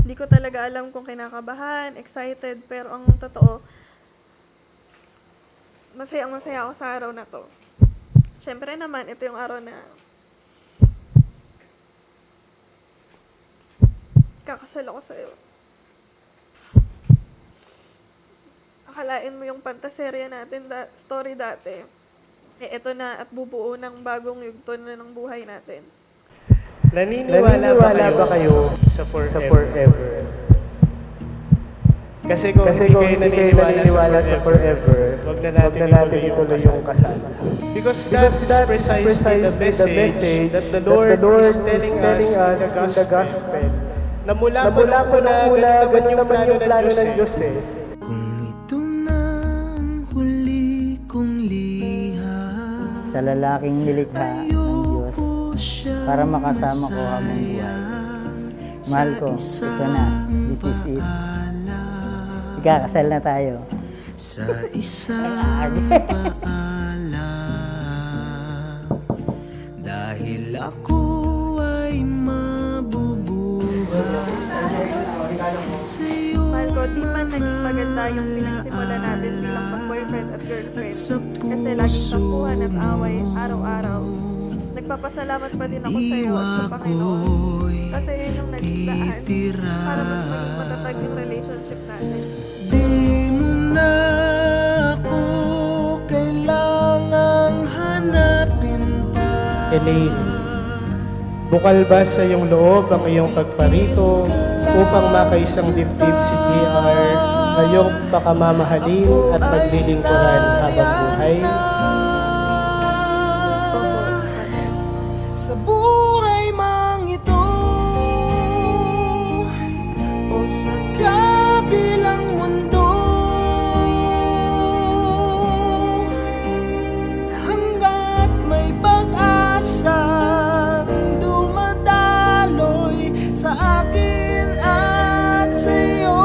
Hindi ko talaga alam kung kinakabahan, excited, pero ang totoo, masayang-masaya ako sa araw na to. Siyempre naman, ito yung araw na kakasal ako sa'yo. Akalain mo yung pantaserya natin, story dati. Eto na at bubuo ng bagong yugto na ng buhay natin. Naniniwala ba kayo sa forever? Kasi kung hindi kayo naniniwala sa forever, wag na natin ituloy yung kasal. Because that is precisely the message that the Lord is telling us in the gospel. Na mula po na ganun naman yung plano ng Diyos eh. Kung ito na ang huli kong liham, Sa lalaking nilikha ng Diyos para makasama ko habang buhay. Mahal ko, ito na, this is it. Ikakasal na tayo. sa isang paalam, dahil ako ay mabubuhay sa'yo. Mahal ko, di man naging maganda yung pinagsimula natin bilang mag-boyfriend at girlfriend. Kasi laging tampuhan at away araw-araw. Nagpapasalamat pa din ako sa iyo at sa Panginoon. Kasi yun yung naging daan para mas maging matatag yung relationship natin. Di mo na ako kailangang hanapin pa. Elaine, bukal ba sa iyong loob ang iyong pagparito upang makaisang dibdib si JR na iyong pakamamahalin at paglilingkuran habang buhay? Sa buhay mang ito o sa kabilang mundo, hanggat may pag-asang dumadaloy sa akin at sa'yo,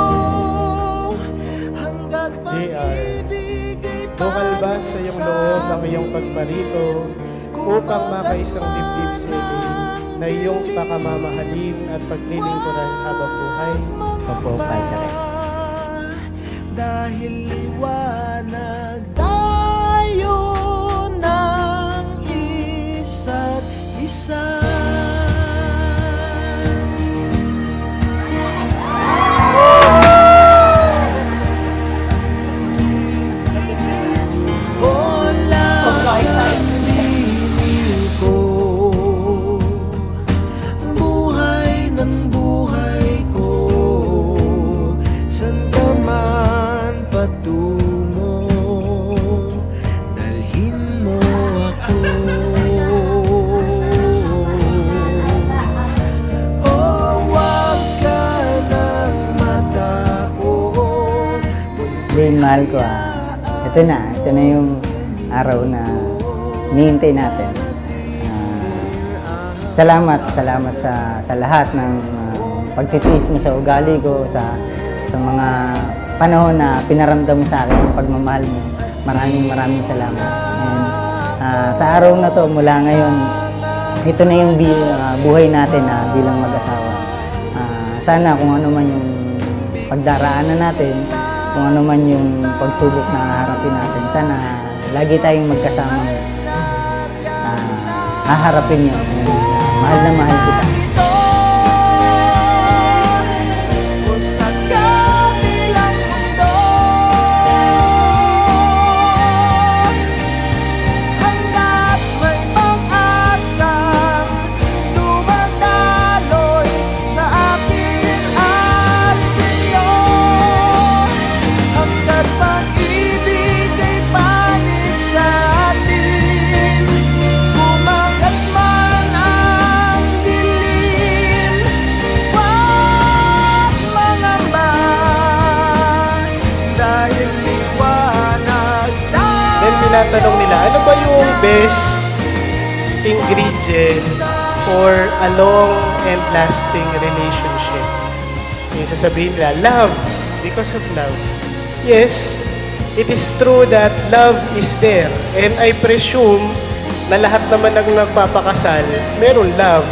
hanggat pag-ibig ay Bukal ba sa iyong loob ang iyong pagparito upang makaisang dibdib si Elaine na iyong pakamamahalin at paglilingkuran habang buhay? Opo, Padre. Dahil liwanag tayo ng isa't isa. Buhay ng buhay ko, saan ka man patungo, dalhin mo ako. Oh, wag ka nang matakot. Elaine, mahal ko Ito na yung araw na hinihintay natin. Salamat sa lahat ng pagtitiis mo sa ugali ko, sa mga panahon na pinaramdam mo sa akin yung pagmamahal mo. Maraming salamat. And sa araw na to, mula ngayon, ito na yung buhay natin bilang mag-asawa. Sana kung ano man yung pagdaraanan natin, kung ano man yung pagsubok na haharapin natin, sana lagi tayong magkasama. Haharapin yun. Mahal na mahal kita. O sa kabilang mundo, hanggat may pag-asang dumadaloy sa akin at sa'yo, hanggat pag-ibig ay panig sa atin, kumagat man ang dilim, wag mangamba, dahil liwanag tayo. Then tinatanong nila, ano ba yung best ingredient for a long and lasting relationship? Yung sasabihin nila, love, because of love. Yes, it is true that love is there. And I presume na lahat naman ng nagpapakasal, meron love.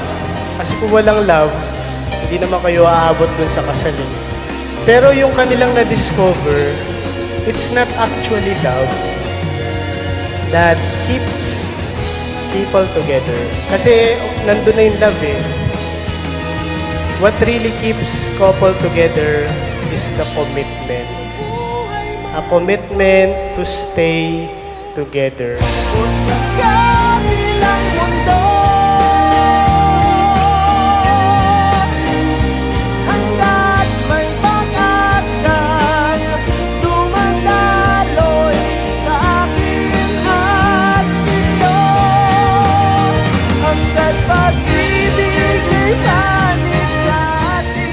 Kasi kung walang love, hindi naman kayo aabot dun sa kasal eh. Pero yung kanilang na-discover, it's not actually love that keeps people together. Kasi nandun na yung love eh. What really keeps couple together is the commitment. A commitment to stay together. O sa kabilang mundo, hanggat may pag-asang dumandaloy sa akin at sa'yo, hanggat pag-ibig ay panig sa atin.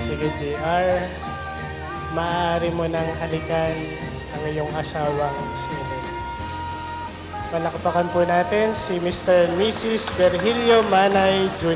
Sige, JR. Maaari mo nang halikan ang iyong asawang si Ellen. Palakpakan po natin si Mr. and Mrs. Virgilio Manay Jr.